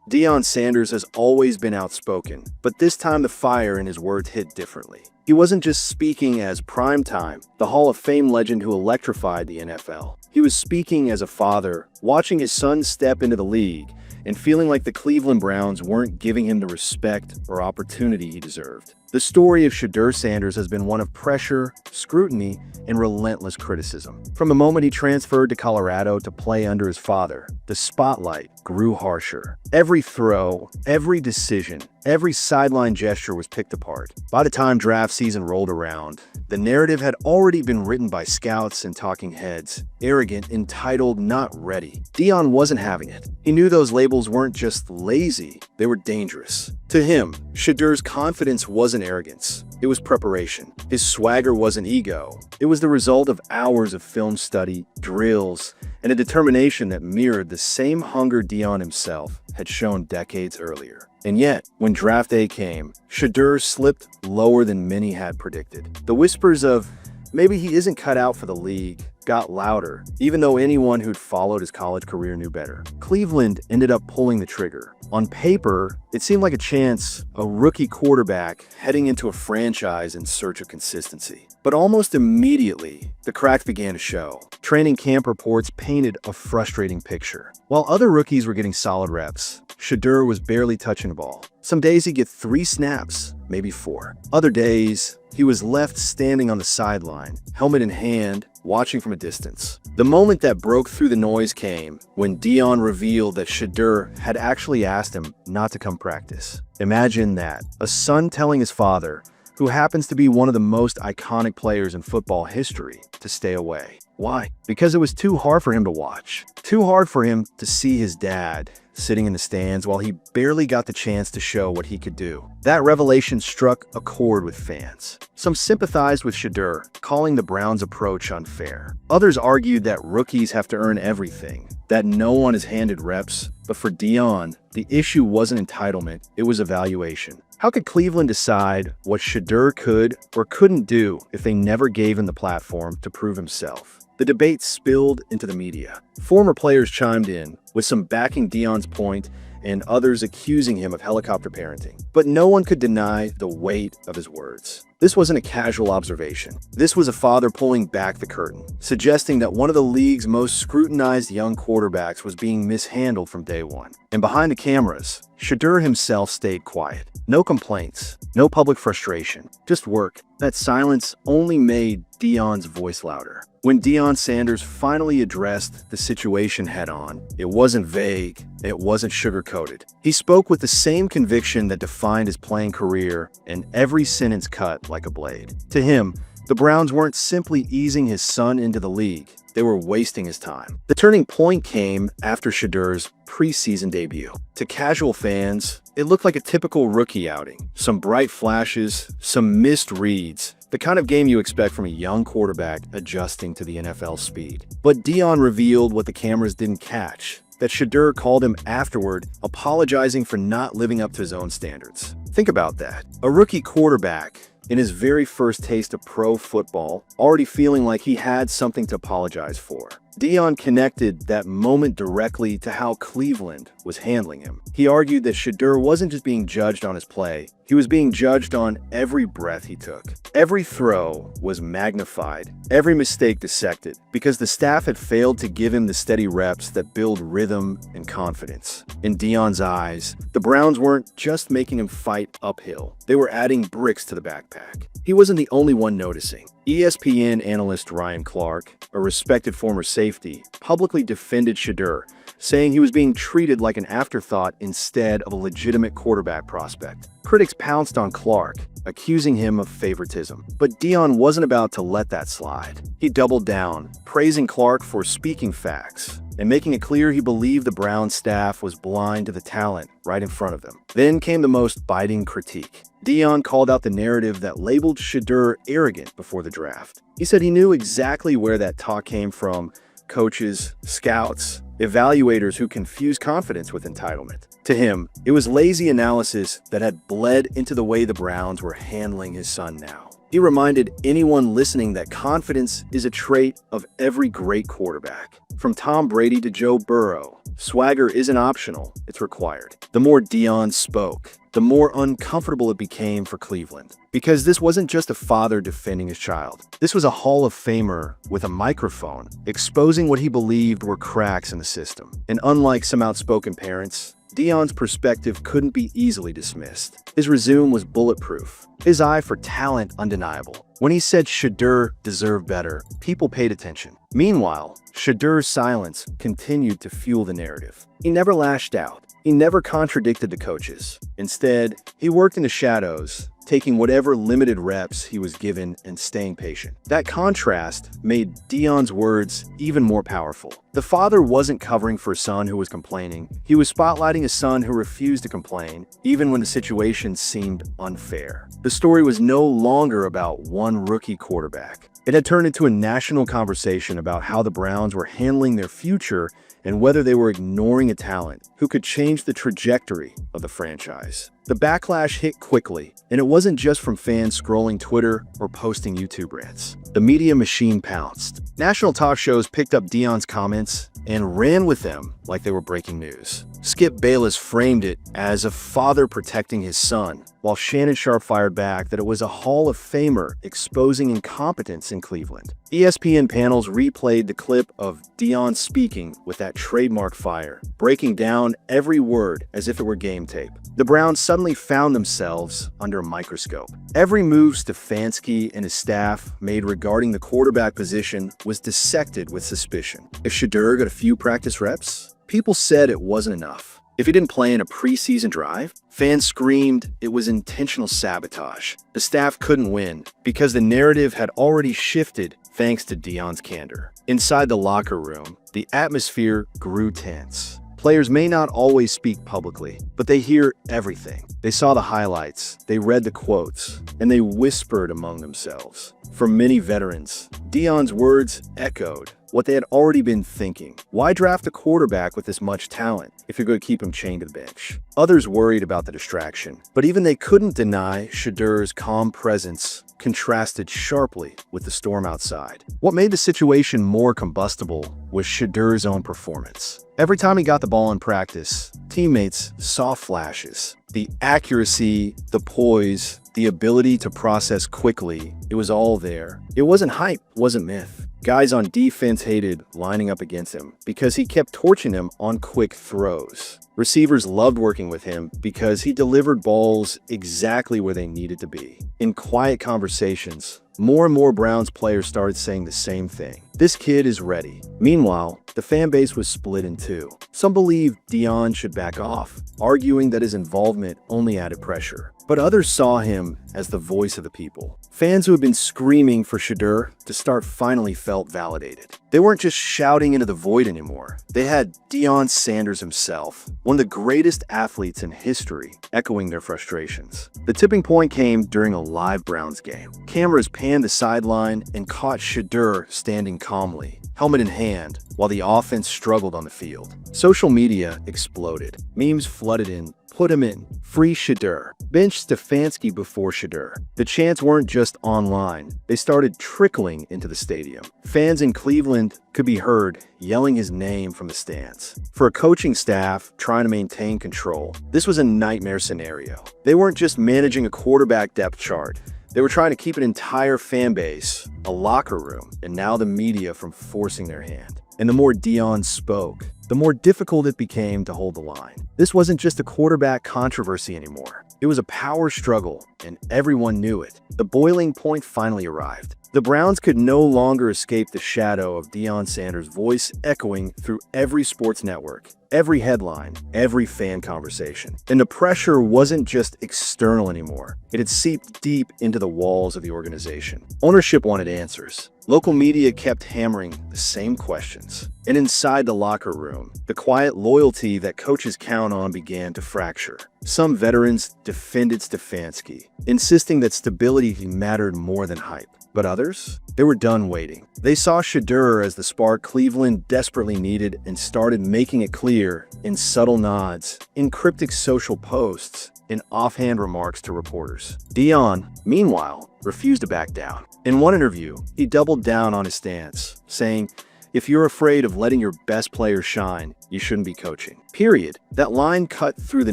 Deion Sanders has always been outspoken, but this time the fire in his words hit differently. He wasn't just speaking as primetime, the Hall of Fame legend who electrified the NFL. He was speaking as a father, watching his son step into the league, and feeling like the Cleveland Browns weren't giving him the respect or opportunity he deserved. The story of Shedeur Sanders has been one of pressure, scrutiny, and relentless criticism. From the moment he transferred to Colorado to play under his father, the spotlight grew harsher. Every throw, every decision, every sideline gesture was picked apart. By the time draft season rolled around, the narrative had already been written by scouts and talking heads. Arrogant, entitled, not ready. Deion wasn't having it. He knew those labels weren't just lazy, they were dangerous. To him, Shedeur's confidence wasn't arrogance. It was preparation. His swagger wasn't ego. It was the result of hours of film study, drills, and a determination that mirrored the same hunger Deion himself had shown decades earlier. And yet, when draft day came, Shedeur slipped lower than many had predicted. The whispers of, maybe he isn't cut out for the league, got louder, even though anyone who'd followed his college career knew better. Cleveland ended up pulling the trigger. On paper, it seemed like a chance, a rookie quarterback heading into a franchise in search of consistency. But almost immediately, the cracks began to show. Training camp reports painted a frustrating picture. While other rookies were getting solid reps, Shedeur was barely touching the ball. Some days he'd get 3 snaps, maybe 4. Other days, he was left standing on the sideline, helmet in hand, watching from a distance. The moment that broke through the noise came when Deion revealed that Shedeur had actually asked him not to come practice. Imagine that, a son telling his father, who happens to be one of the most iconic players in football history, to stay away. Why? Because it was too hard for him to watch. Too hard for him to see his dad sitting in the stands while he barely got the chance to show what he could do. That revelation struck a chord with fans. Some sympathized with Shedeur, calling the Browns' approach unfair. Others argued that rookies have to earn everything, that no one is handed reps. But for Deion, the issue wasn't entitlement, it was evaluation. How could Cleveland decide what Shedeur could or couldn't do if they never gave him the platform to prove himself? The debate spilled into the media. Former players chimed in, with some backing Deion's point and others accusing him of helicopter parenting. But no one could deny the weight of his words. This wasn't a casual observation. This was a father pulling back the curtain, suggesting that one of the league's most scrutinized young quarterbacks was being mishandled from day one. And behind the cameras, Shedeur himself stayed quiet. No complaints, no public frustration, just work. That silence only made Deion's voice louder. When Deion Sanders finally addressed the situation head-on, it wasn't vague, it wasn't sugar-coated. He spoke with the same conviction that defined his playing career, and every sentence cut like a blade. To him, the Browns weren't simply easing his son into the league, they were wasting his time. The turning point came after Shedeur's preseason debut. To casual fans, it looked like a typical rookie outing. Some bright flashes, some missed reads, the kind of game you expect from a young quarterback adjusting to the NFL speed. But Deion revealed what the cameras didn't catch, that Shedeur called him afterward, apologizing for not living up to his own standards. Think about that. A rookie quarterback, in his very first taste of pro football, already feeling like he had something to apologize for. Deion connected that moment directly to how Cleveland was handling him. He argued that Shedeur wasn't just being judged on his play, he was being judged on every breath he took. Every throw was magnified, every mistake dissected, because the staff had failed to give him the steady reps that build rhythm and confidence. In Deion's eyes, the Browns weren't just making him fight uphill, they were adding bricks to the backpack. He wasn't the only one noticing. ESPN analyst Ryan Clark, a respected former safety, publicly defended Shedeur, saying he was being treated like an afterthought instead of a legitimate quarterback prospect. Critics pounced on Clark, accusing him of favoritism. But Deion wasn't about to let that slide. He doubled down, praising Clark for speaking facts and making it clear he believed the Browns staff was blind to the talent right in front of them. Then came the most biting critique. Deion called out the narrative that labeled Shedeur arrogant before the draft. He said he knew exactly where that talk came from: coaches, scouts, evaluators who confuse confidence with entitlement. To him, it was lazy analysis that had bled into the way the Browns were handling his son now. He reminded anyone listening that confidence is a trait of every great quarterback. From Tom Brady to Joe Burrow, Swagger isn't optional, it's required. The more Deion spoke, the more uncomfortable it became for Cleveland. Because this wasn't just a father defending his child. This was a Hall of Famer with a microphone, exposing what he believed were cracks in the system. And unlike some outspoken parents, Deion's perspective couldn't be easily dismissed. His resume was bulletproof, his eye for talent undeniable. When he said Shedeur deserved better, people paid attention. Meanwhile, Shedeur's silence continued to fuel the narrative. He never lashed out. He never contradicted the coaches. Instead, he worked in the shadows, taking whatever limited reps he was given and staying patient. That contrast made Deion's words even more powerful. The father wasn't covering for a son who was complaining. He was spotlighting a son who refused to complain, even when the situation seemed unfair. The story was no longer about one rookie quarterback. It had turned into a national conversation about how the Browns were handling their future and whether they were ignoring a talent who could change the trajectory of the franchise. The backlash hit quickly, and it wasn't just from fans scrolling Twitter or posting YouTube rants. The media machine pounced. National talk shows picked up Deion's comments and ran with them like they were breaking news. Skip Bayless framed it as a father protecting his son, while Shannon Sharpe fired back that it was a Hall of Famer exposing incompetence in Cleveland. ESPN panels replayed the clip of Deion speaking with that trademark fire, breaking down every word as if it were game tape. The Browns suddenly found themselves under a microscope. Every move Stefanski and his staff made regarding the quarterback position was dissected with suspicion. If Shedeur got a few practice reps, people said it wasn't enough. If he didn't play in a preseason drive, fans screamed it was intentional sabotage. The staff couldn't win because the narrative had already shifted thanks to Deion's candor. Inside the locker room, the atmosphere grew tense. Players may not always speak publicly, but they hear everything. They saw the highlights, they read the quotes, and they whispered among themselves. For many veterans, Deion's words echoed what they had already been thinking. Why draft a quarterback with this much talent if you're going to keep him chained to the bench? Others worried about the distraction, but even they couldn't deny Shedeur's calm presence contrasted sharply with the storm outside. What made the situation more combustible was Shedeur's own performance. Every time he got the ball in practice, teammates saw flashes. The accuracy, the poise, the ability to process quickly, it was all there. It wasn't hype, it wasn't myth. Guys on defense hated lining up against him because he kept torching them on quick throws. Receivers loved working with him because he delivered balls exactly where they needed to be. In quiet conversations, more and more Browns players started saying the same thing. This kid is ready. Meanwhile, the fan base was split in two. Some believed Deion should back off, arguing that his involvement only added pressure. But others saw him as the voice of the people. Fans who had been screaming for Shedeur to start finally felt validated. They weren't just shouting into the void anymore. They had Deion Sanders himself, one of the greatest athletes in history, echoing their frustrations. The tipping point came during a live Browns game. Cameras panned the sideline and caught Shedeur standing calmly, helmet in hand, while the offense struggled on the field. Social media exploded. Memes flooded in. Put him in. Free Shedeur. Bench Stefanski before Shedeur. The chants weren't just online. They started trickling into the stadium. Fans in Cleveland could be heard yelling his name from the stands. For a coaching staff trying to maintain control, this was a nightmare scenario. They weren't just managing a quarterback depth chart. They were trying to keep an entire fan base, a locker room, and now the media from forcing their hand. And the more Deion spoke, the more difficult it became to hold the line. This wasn't just a quarterback controversy anymore. It was a power struggle, and everyone knew it. The boiling point finally arrived. The Browns could no longer escape the shadow of Deion Sanders' voice echoing through every sports network, every headline, every fan conversation. And the pressure wasn't just external anymore. It had seeped deep into the walls of the organization. Ownership wanted answers. Local media kept hammering the same questions. And inside the locker room, the quiet loyalty that coaches count on began to fracture. Some veterans defended Stefanski, insisting that stability mattered more than hype. But others? They were done waiting. They saw Shedeur as the spark Cleveland desperately needed and started making it clear in subtle nods, in cryptic social posts, in offhand remarks to reporters. Deion, meanwhile, refused to back down. In one interview, he doubled down on his stance, saying, If you're afraid of letting your best player shine, you shouldn't be coaching. Period. That line cut through the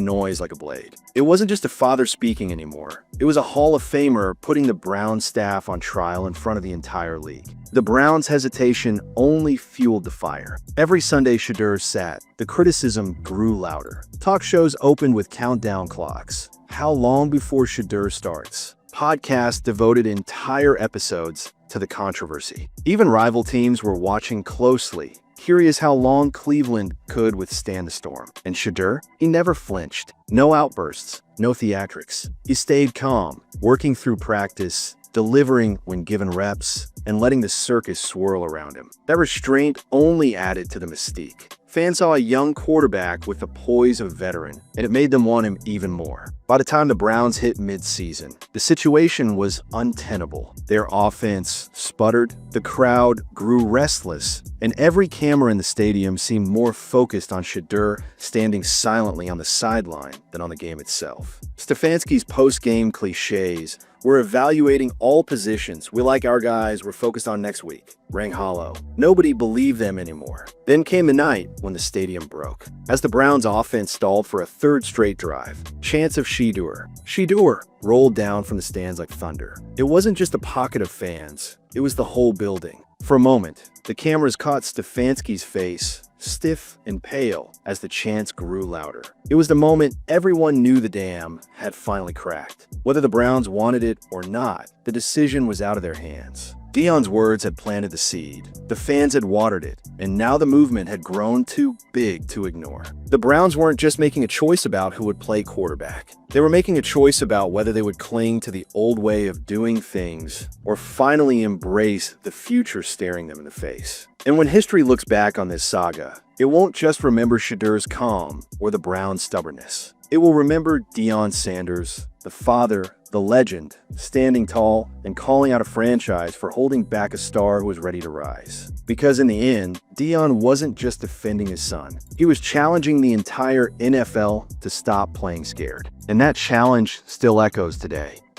noise like a blade. It wasn't just a father speaking anymore. It was a Hall of Famer putting the Browns staff on trial in front of the entire league. The Browns' hesitation only fueled the fire. Every Sunday Shedeur sat, the criticism grew louder. Talk shows opened with countdown clocks. How long before Shedeur starts? Podcasts devoted entire episodes to the controversy. Even rival teams were watching closely, curious how long Cleveland could withstand the storm. And Shedeur? He never flinched. No outbursts, no theatrics. He stayed calm, working through practice, delivering when given reps, and letting the circus swirl around him. That restraint only added to the mystique. Fans saw a young quarterback with the poise of a veteran, and it made them want him even more. By the time the Browns hit mid-season, the situation was untenable. Their offense sputtered, the crowd grew restless, and every camera in the stadium seemed more focused on Shedeur standing silently on the sideline than on the game itself. Stefanski's post-game cliches, "We're evaluating all positions. We like our guys. We're focused on next week," rang hollow. Nobody believed them anymore. Then came the night when the stadium broke. As the Browns' offense stalled for a third straight drive, chants of Shedeur, Shedeur, rolled down from the stands like thunder. It wasn't just a pocket of fans. It was the whole building. For a moment, the cameras caught Stefanski's face, stiff and pale, as the chants grew louder. It was the moment everyone knew the dam had finally cracked. Whether the Browns wanted it or not, the decision was out of their hands. Deion's words had planted the seed. The fans had watered it, and now the movement had grown too big to ignore. The Browns weren't just making a choice about who would play quarterback. They were making a choice about whether they would cling to the old way of doing things or finally embrace the future staring them in the face. And when history looks back on this saga, it won't just remember Shedeur's calm or the Browns' stubbornness. It will remember Deion Sanders, the father, the legend, standing tall and calling out a franchise for holding back a star who was ready to rise. Because in the end, Deion wasn't just defending his son. He was challenging the entire NFL to stop playing scared. And that challenge still echoes today.